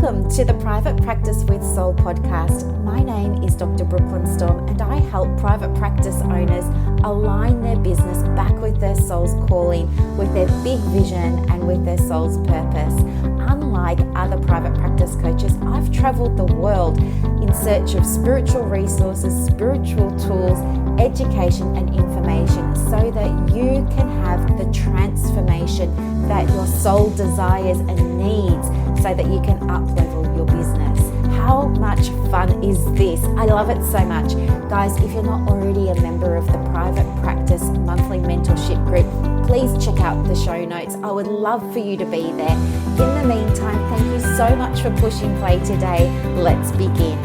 Welcome to the Private Practice with Soul podcast. My name is Dr. Brooklyn Storme, and I help private practice owners align their business back with their soul's calling, with their big vision and with their soul's purpose. Unlike other private practice coaches, I've traveled the world in search of spiritual resources, spiritual tools, education and information so that you can have the transformation that your soul desires and needs so that you can up-level your business. How much fun is this? I love it so much. Guys, if you're not already a member of the Private Practice Monthly Mentorship Group, please check out the show notes. I would love for you to be there. In the meantime, thank you so much for pushing play today. Let's begin.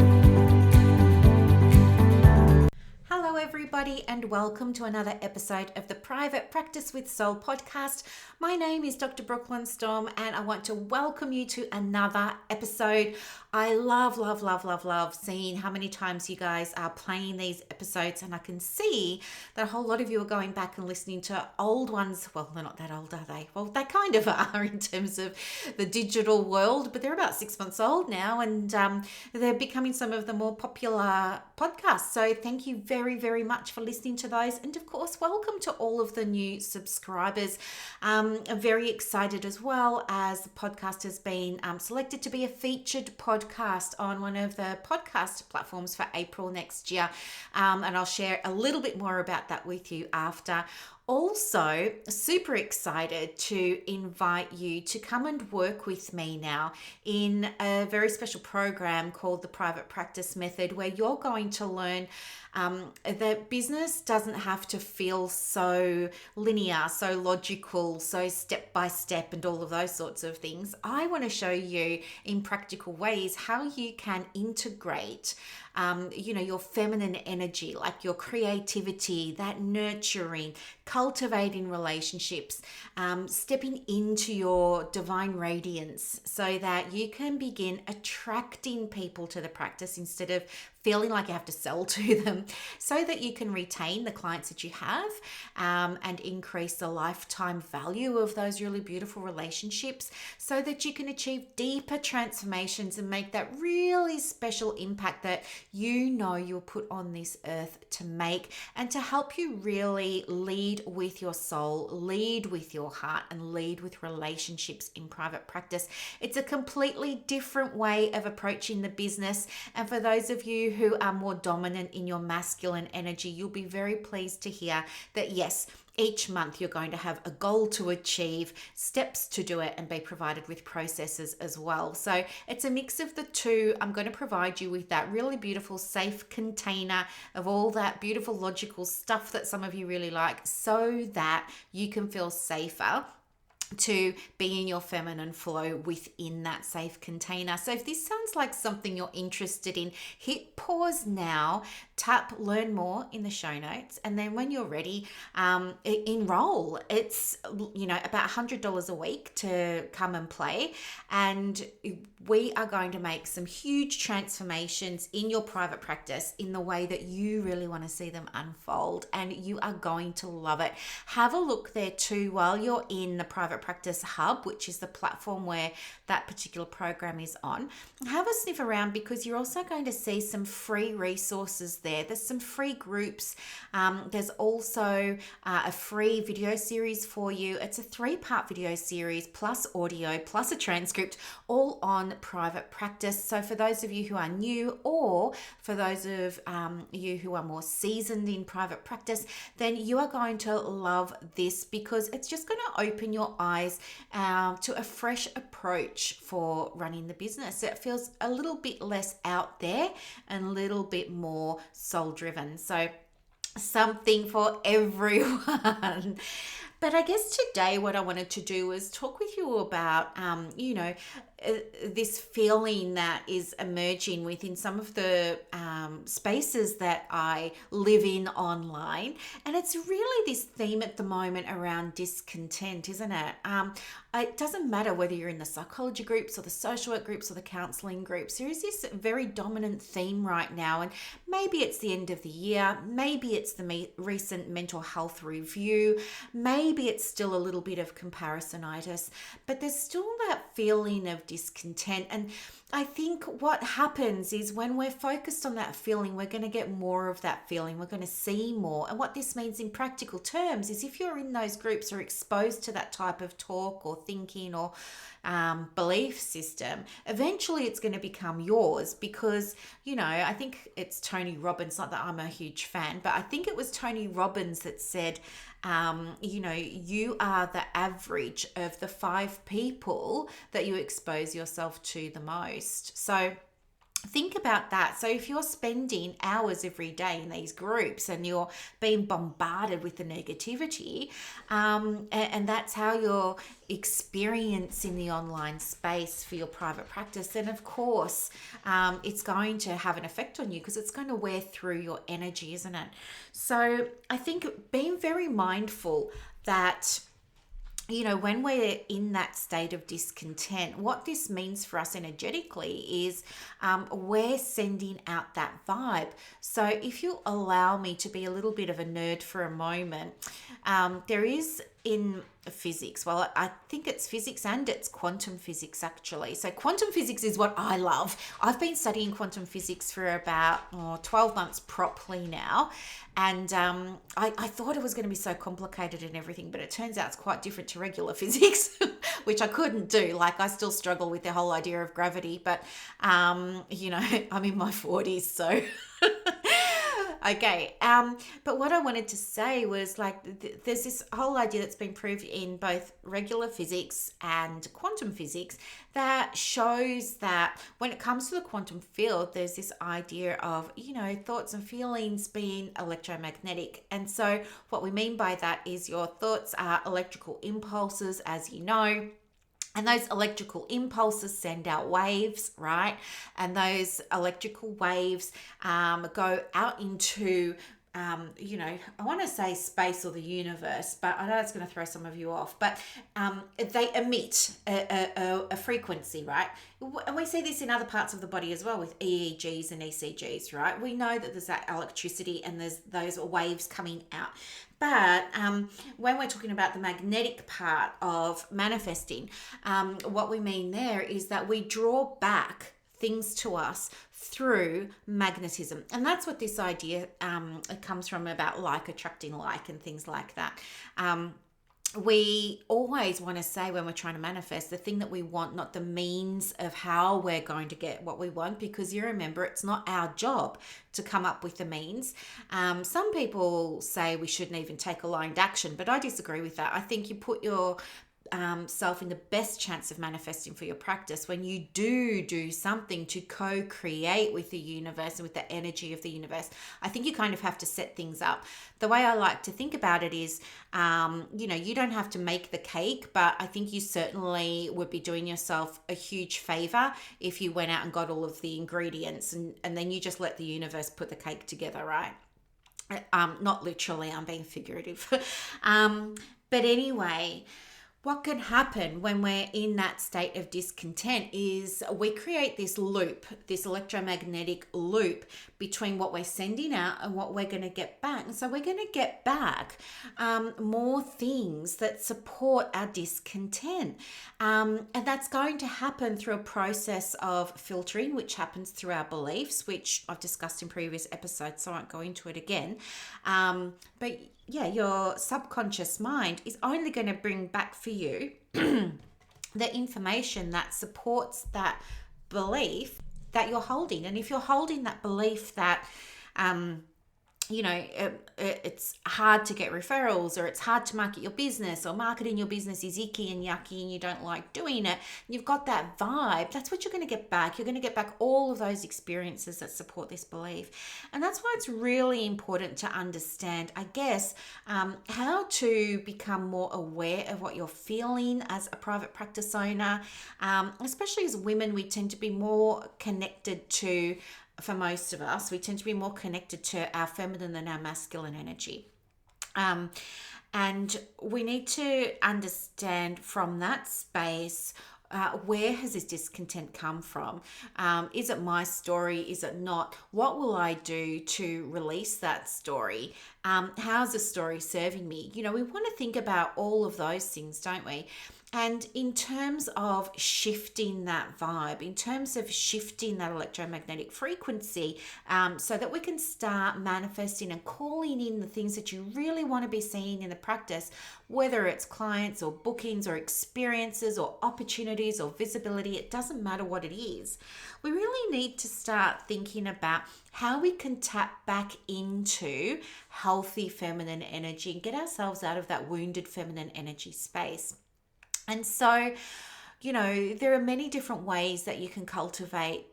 Hello everybody, and welcome to another episode of the Private Practice with Soul podcast. My name is Dr. Brooklyn Storme, and I want to welcome you to another episode. I love seeing how many times you guys are playing these episodes, and I can see that a whole lot of you are going back and listening to old ones. Well, they're not that old, are they? Well, they kind of are in terms of the digital world, but they're about 6 months old now, and they're becoming some of the more popular podcasts. So thank you very much for listening to those, and of course, welcome to all of the new subscribers. I'm very excited as well, as the podcast has been selected to be a featured podcast on one of the podcast platforms for April next year, and I'll share a little bit more about that with you after. Also, super excited to invite you to come and work with me now in a very special program called the Private Practice Method, where you're going to learn that business doesn't have to feel so linear, so logical, so step by step and all of those sorts of things. I want to show you in practical ways how you can integrate your feminine energy, like your creativity, that nurturing, cultivating relationships, stepping into your divine radiance so that you can begin attracting people to the practice instead of feeling like you have to sell to them, so that you can retain the clients that you have and increase the lifetime value of those really beautiful relationships, so that you can achieve deeper transformations and make that really special impact that you know you're put on this earth to make, and to help you really lead with your soul, lead with your heart, and lead with relationships in private practice. It's a completely different way of approaching the business, and for those of you who are more dominant in your masculine energy, you'll be very pleased to hear that yes, each month you're going to have a goal to achieve, steps to do it, and be provided with processes as well. So it's a mix of the two. I'm going to provide you with that really beautiful safe container of all that beautiful logical stuff that some of you really like, so that you can feel safer to be in your feminine flow within that safe container. So if this sounds like something you're interested in, hit pause now, tap learn more in the show notes, and then when you're ready, enroll. It's about $100 a week to come and play, and we are going to make some huge transformations in your private practice in the way that you really want to see them unfold, and you are going to love it. Have a look there too while you're in the Private Practice Hub, which is the platform where that particular program is on. Have a sniff around, because you're also going to see some free resources there. There's some free groups. There's also a free video series for you. It's a 3-part video series plus audio plus a transcript, all on private practice. So for those of you who are new, or for those of you who are more seasoned in private practice, then you are going to love this, because it's just going to open your eyes to a fresh approach for running the business. It feels a little bit less out there and a little bit more soul driven. So something for everyone. But I guess today what I wanted to do was talk with you about, this feeling that is emerging within some of the spaces that I live in online. And it's really this theme at the moment around discontent, isn't it? It doesn't matter whether you're in the psychology groups or the social work groups or the counseling groups. There is this very dominant theme right now, and maybe it's the end of the year, maybe it's the recent mental health review, maybe maybe it's still a little bit of comparisonitis, but there's still that feeling of discontent. And I think what happens is when we're focused on that feeling, we're going to get more of that feeling. We're going to see more. And what this means in practical terms is if you're in those groups or exposed to that type of talk or thinking or belief system, eventually it's going to become yours because, I think it's Tony Robbins, not that I'm a huge fan, but I think it was Tony Robbins that said, you are the average of the 5 people that you expose yourself to the most. So think about that. So if you're spending hours every day in these groups and you're being bombarded with the negativity, and that's how you're experiencing the online space for your private practice, then of course it's going to have an effect on you because it's going to wear through your energy, isn't it? So I think being very mindful that when we're in that state of discontent, what this means for us energetically is we're sending out that vibe. So if you allow me to be a little bit of a nerd for a moment, there is in physics, well, I think it's physics and it's quantum physics actually. So quantum physics is what I love. I've been studying quantum physics for about 12 months properly now. And I thought it was going to be so complicated and everything, but it turns out it's quite different to regular physics, which I couldn't do. Like I still struggle with the whole idea of gravity, but I'm in my 40s, so... Okay, but what I wanted to say was there's this whole idea that's been proved in both regular physics and quantum physics that shows that when it comes to the quantum field, there's this idea of, thoughts and feelings being electromagnetic. And so what we mean by that is your thoughts are electrical impulses, as you know. And those electrical impulses send out waves, right? And those electrical waves go out into, I want to say space or the universe, but I know it's going to throw some of you off. But they emit a frequency, right? And we see this in other parts of the body as well with EEGs and ECGs, right? We know that there's that electricity and there's those waves coming out. But when we're talking about the magnetic part of manifesting, what we mean there is that we draw back things to us through magnetism. And that's what this idea comes from about like attracting like and things like that. We always want to say when we're trying to manifest the thing that we want, not the means of how we're going to get what we want, because you remember it's not our job to come up with the means. Some people say we shouldn't even take aligned action, but I disagree with that. I think you put your self in the best chance of manifesting for your practice when you do something to co-create with the universe and with the energy of the universe. I think you kind of have to set things up. The way I like to think about it is, you don't have to make the cake, but I think you certainly would be doing yourself a huge favor if you went out and got all of the ingredients and then you just let the universe put the cake together, right? Not literally, I'm being figurative. But anyway, what can happen when we're in that state of discontent is we create this loop, this electromagnetic loop between what we're sending out and what we're going to get back. And so we're going to get back more things that support our discontent. And that's going to happen through a process of filtering, which happens through our beliefs, which I've discussed in previous episodes, so I won't go into it again. But yeah, your subconscious mind is only going to bring back for you the information that supports that belief that you're holding. And if you're holding that belief that it's hard to get referrals, or it's hard to market your business, or marketing your business is icky and yucky and you don't like doing it, you've got that vibe, that's what you're going to get back. You're going to get back all of those experiences that support this belief. And that's why it's really important to understand, I guess, how to become more aware of what you're feeling as a private practice owner. Especially as women, we tend to be more connected to, for most of us, we tend to be more connected to our feminine than our masculine energy. And we need to understand from that space, where has this discontent come from? Is it my story? Is it not? What will I do to release that story? How's the story serving me? You know, we want to think about all of those things, don't we? And in terms of shifting that vibe, in terms of shifting that electromagnetic frequency, so that we can start manifesting and calling in the things that you really want to be seeing in the practice, whether it's clients or bookings or experiences or opportunities or visibility, it doesn't matter what it is. We really need to start thinking about how we can tap back into healthy feminine energy and get ourselves out of that wounded feminine energy space. And so, you know, there are many different ways that you can cultivate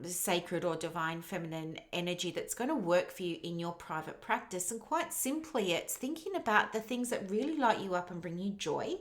sacred or divine feminine energy that's going to work for you in your private practice. And quite simply, it's thinking about the things that really light you up and bring you joy,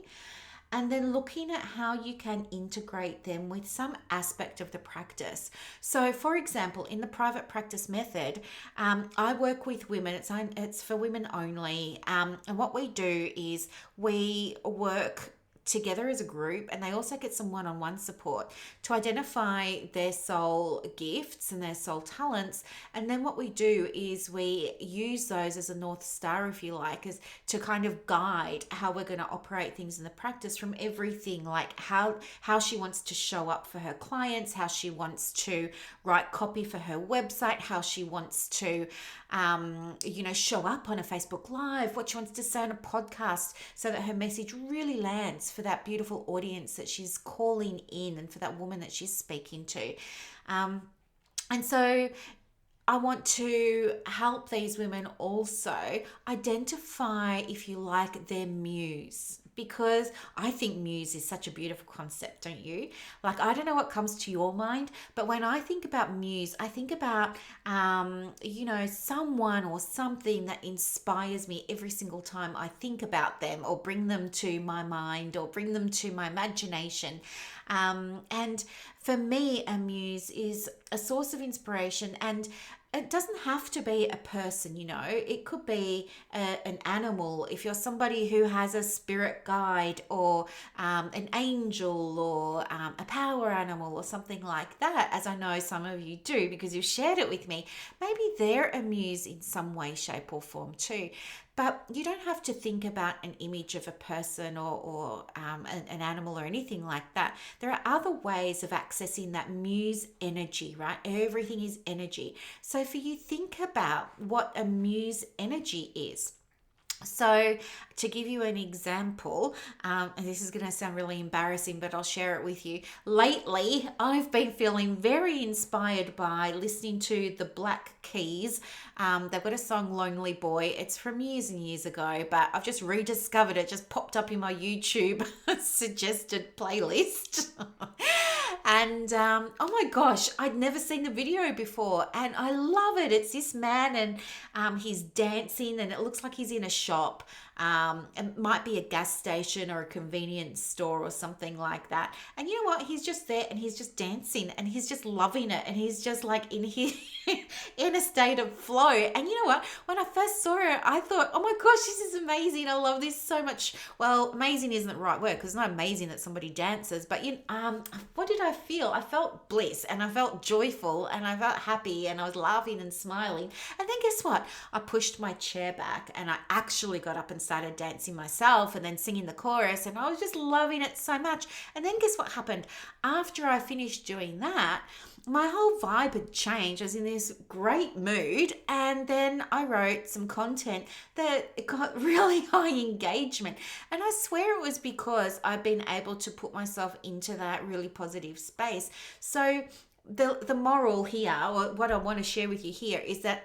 and then looking at how you can integrate them with some aspect of the practice. So, for example, in the private practice method, I work with women. It's for women only. And what we do is we work together as a group, and they also get some one-on-one support to identify their soul gifts and their soul talents. And then what we do is we use those as a North Star, if you like, as to kind of guide how we're going to operate things in the practice, from everything like how she wants to show up for her clients, how she wants to write copy for her website, how she wants to show up on a Facebook Live, what she wants to say on a podcast, so that her message really lands for that beautiful audience that she's calling in and for that woman that she's speaking to. And so I want to help these women also identify, if you like, their muse, because I think muse is such a beautiful concept, don't you? Like, I don't know what comes to your mind, but when I think about muse, I think about, someone or something that inspires me every single time I think about them or bring them to my mind or bring them to my imagination. And for me, a muse is a source of inspiration, and it doesn't have to be a person, you know. It could be an animal. If you're somebody who has a spirit guide or an angel or a power animal or something like that, as I know some of you do because you've shared it with me, maybe they're a muse in some way, shape or form too. But you don't have to think about an image of a person or an animal or anything like that. There are other ways of accessing that muse energy, right? Everything is energy. So for you, think about what a muse energy is. So to give you an example, and this is going to sound really embarrassing, but I'll share it with you. Lately, I've been feeling very inspired by listening to the Black Keys. They've got a song, Lonely Boy. It's from years and years ago, but I've just rediscovered it. Just popped up in my YouTube suggested playlist. And oh my gosh, I'd never seen the video before, and I love it. It's this man, and he's dancing, and it looks like he's in a shop. It might be a gas station or a convenience store or something like that. And you know what? He's just there and he's just dancing and he's just loving it, and he's just like in his in a state of flow. And you know what? When I first saw it, I thought, oh my gosh, this is amazing. I love this so much. Well, amazing isn't the right word, because it's not amazing that somebody dances, but what did I feel? I felt bliss, and I felt joyful, and I felt happy, and I was laughing and smiling. And then guess what? I pushed my chair back and I actually got up and started dancing myself and then singing the chorus, and I was just loving it so much. And then guess what happened? After I finished doing that, my whole vibe had changed. I was in this great mood, and then I wrote some content that got really high engagement. And I swear it was because I've been able to put myself into that really positive space. So the moral here, or what I want to share with you here, is that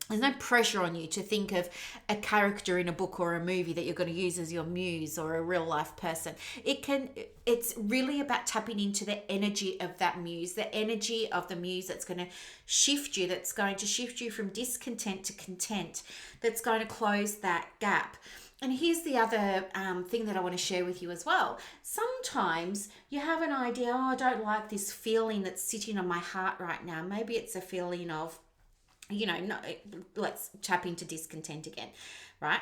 there's no pressure on you to think of a character in a book or a movie that you're going to use as your muse or a real life person. It's really about tapping into the energy of that muse, the energy of the muse that's going to shift you from discontent to content, that's going to close that gap. And here's the other thing that I want to share with you as well. Sometimes you have an idea, I don't like this feeling that's sitting on my heart right now. Maybe it's a feeling of, let's tap into discontent again, right?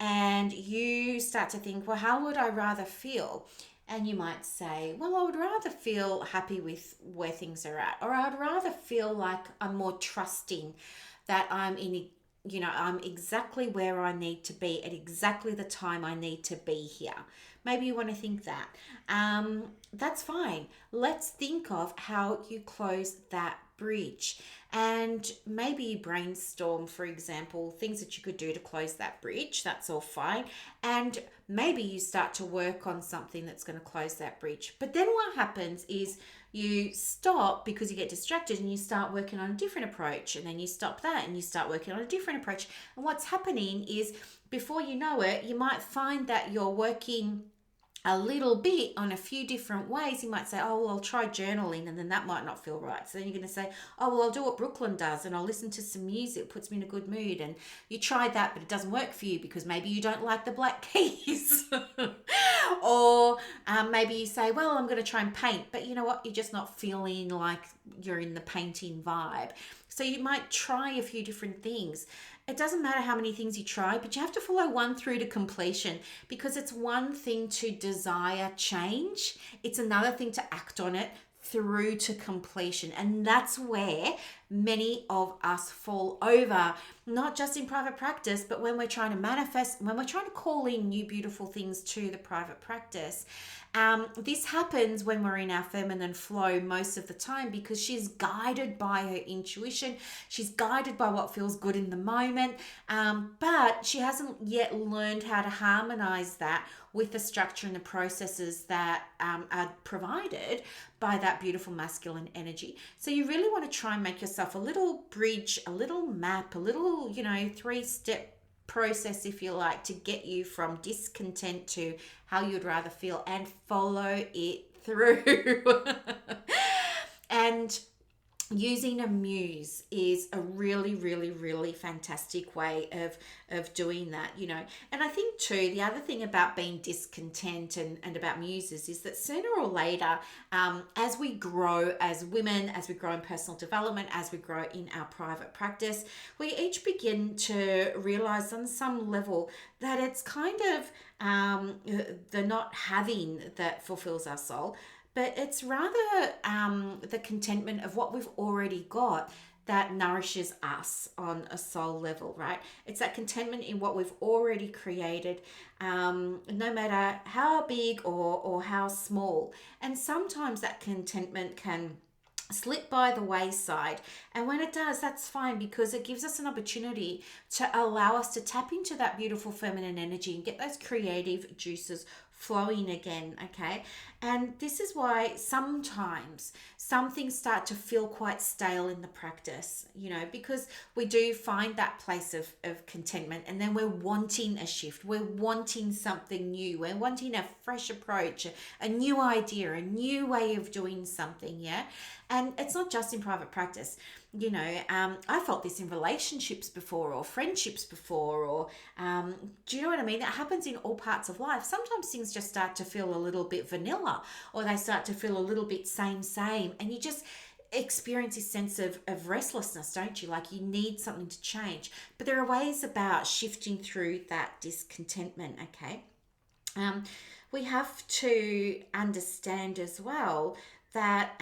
And you start to think, well, how would I rather feel? And you might say, well, I would rather feel happy with where things are at, or I'd rather feel like I'm more trusting, that I'm in I'm exactly where I need to be at exactly the time I need to be here. Maybe you want to think that. That's fine. Let's think of how you close that bridge. And maybe you brainstorm, for example, things that you could do to close that bridge. That's all fine. And maybe you start to work on something that's going to close that bridge. But then what happens is you stop because you get distracted and you start working on a different approach, and then you stop that and you start working on a different approach. And what's happening is, before you know it, you might find that you're working a little bit on a few different ways. You might say, oh, well, I'll try journaling, and then that might not feel right. So then you're going to say, oh, well, I'll do what Brooklyn does and I'll listen to some music. It puts me in a good mood. And you tried that, but it doesn't work for you because maybe you don't like the black keys. Or maybe you say, well, I'm going to try and paint, but you know what? You're just not feeling like you're in the painting vibe. So you might try a few different things. It doesn't matter how many things you try, but you have to follow one through to completion, because it's one thing to desire change. It's another thing to act on it through to completion. And that's where many of us fall over, not just in private practice, but when we're trying to manifest, when we're trying to call in new beautiful things to the private practice. This happens when we're in our feminine flow most of the time, because she's guided by her intuition. She's guided by what feels good in the moment, but she hasn't yet learned how to harmonize that with the structure and the processes that are provided by that beautiful masculine energy. So you really want to try and make yourself a little bridge, a little map, a little, 3-step process, if you like, to get you from discontent to how you'd rather feel, and follow it through. And using a muse is a really, really, really fantastic way of doing that, And I think too, the other thing about being discontent and about muses is that sooner or later, as we grow as women, as we grow in personal development, as we grow in our private practice, we each begin to realize on some level that it's kind of the not having that fulfills our soul, but it's rather the contentment of what we've already got that nourishes us on a soul level, right? It's that contentment in what we've already created, no matter how big or how small. And sometimes that contentment can slip by the wayside, and when it does, that's fine, because it gives us an opportunity to allow us to tap into that beautiful feminine energy and get those creative juices flowing again. Okay, and this is why sometimes some things start to feel quite stale in the practice, because we do find that place of contentment, and then we're wanting a shift, we're wanting something new, we're wanting a fresh approach, a new idea, a new way of doing something. And it's not just in private practice. I felt this in relationships before, or friendships before, or do you know what I mean? That happens in all parts of life. Sometimes things just start to feel a little bit vanilla, or they start to feel a little bit same, and you just experience this sense of restlessness, don't you? Like you need something to change. But there are ways about shifting through that discontentment, okay? We have to understand as well that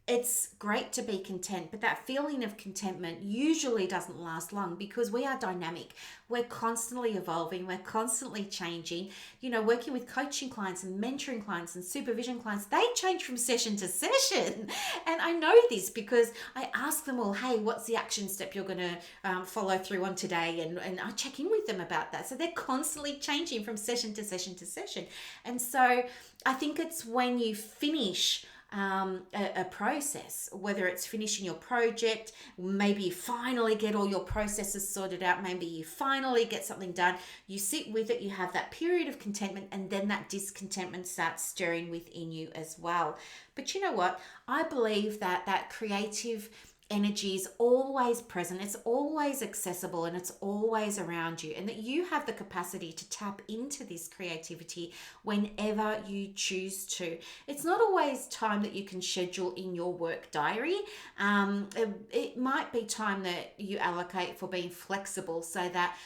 it's great to be content, but that feeling of contentment usually doesn't last long, because we are dynamic. We're constantly evolving. We're constantly changing. Working with coaching clients and mentoring clients and supervision clients, they change from session to session. And I know this because I ask them all, hey, what's the action step you're going to follow through on today? And I check in with them about that. So they're constantly changing from session to session to session. And so I think it's when you finish a process, whether it's finishing your project, maybe you finally get all your processes sorted out, maybe you finally get something done, you sit with it, you have that period of contentment, and then that discontentment starts stirring within you as well. But you know what? I believe that creative energy is always present, it's always accessible, and it's always around you, and that you have the capacity to tap into this creativity whenever you choose to. It's not always time that you can schedule in your work diary. It might be time that you allocate for being flexible, so that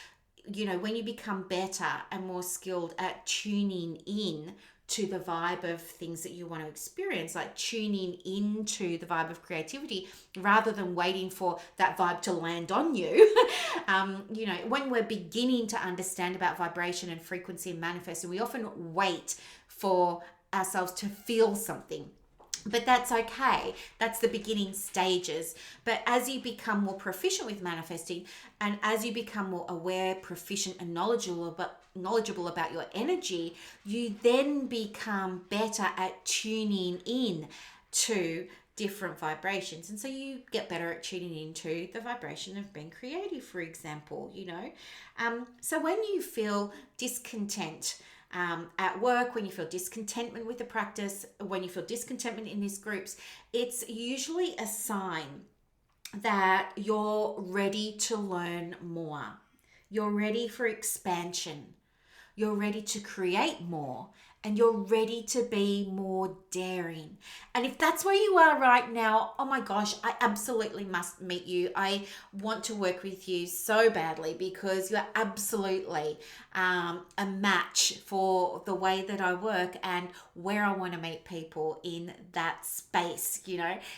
when you become better and more skilled at tuning in to the vibe of things that you want to experience, like tuning into the vibe of creativity rather than waiting for that vibe to land on you. When we're beginning to understand about vibration and frequency and manifesting, we often wait for ourselves to feel something. But that's okay. That's the beginning stages. But as you become more proficient with manifesting, and as you become more aware, proficient, and knowledgeable about your energy, you then become better at tuning in to different vibrations. And so you get better at tuning into the vibration of being creative, for example, So when you feel discontent, at work, when you feel discontentment with the practice, when you feel discontentment in these groups, it's usually a sign that you're ready to learn more. You're ready for expansion. You're ready to create more. And you're ready to be more daring. And if that's where you are right now, oh my gosh, I absolutely must meet you. I want to work with you so badly because you're absolutely a match for the way that I work and where I want to meet people in that space,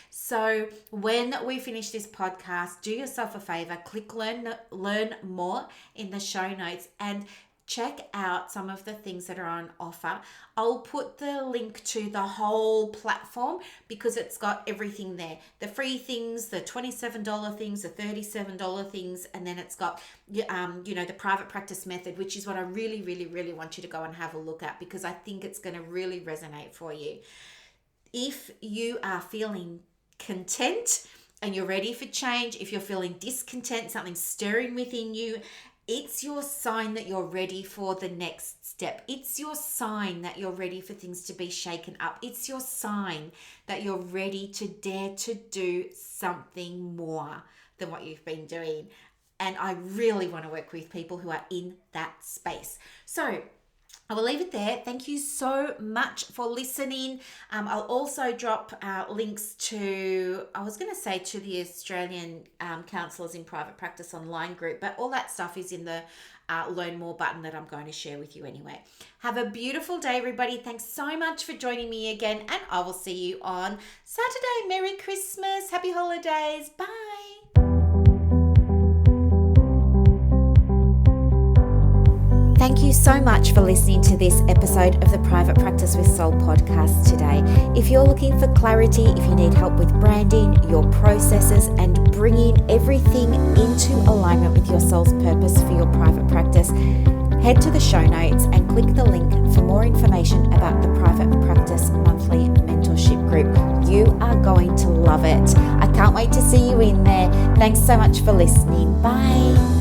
So when we finish this podcast, do yourself a favor, click learn more in the show notes and check out some of the things that are on offer. I'll put the link to the whole platform because it's got everything there. The free things, the $27 things, the $37 things, and then it's got, the private practice method, which is what I really, really, really want you to go and have a look at because I think it's going to really resonate for you. If you are feeling content and you're ready for change, if you're feeling discontent, something stirring within you, it's your sign that you're ready for the next step. It's your sign that you're ready for things to be shaken up. It's your sign that you're ready to dare to do something more than what you've been doing. And I really want to work with people who are in that space. So I will leave it there. Thank you so much for listening. I'll also drop links to the Australian Counsellors in Private Practice online group, but all that stuff is in the Learn More button that I'm going to share with you anyway. Have a beautiful day, everybody. Thanks so much for joining me again, and I will see you on Saturday. Merry Christmas. Happy holidays. Bye. Thank you so much for listening to this episode of the Private Practice with Soul podcast today. If you're looking for clarity, if you need help with branding, your processes, and bringing everything into alignment with your soul's purpose for your private practice, head to the show notes and click the link for more information about the Private Practice Monthly Mentorship Group. You are going to love it. I can't wait to see you in there. Thanks so much for listening. Bye.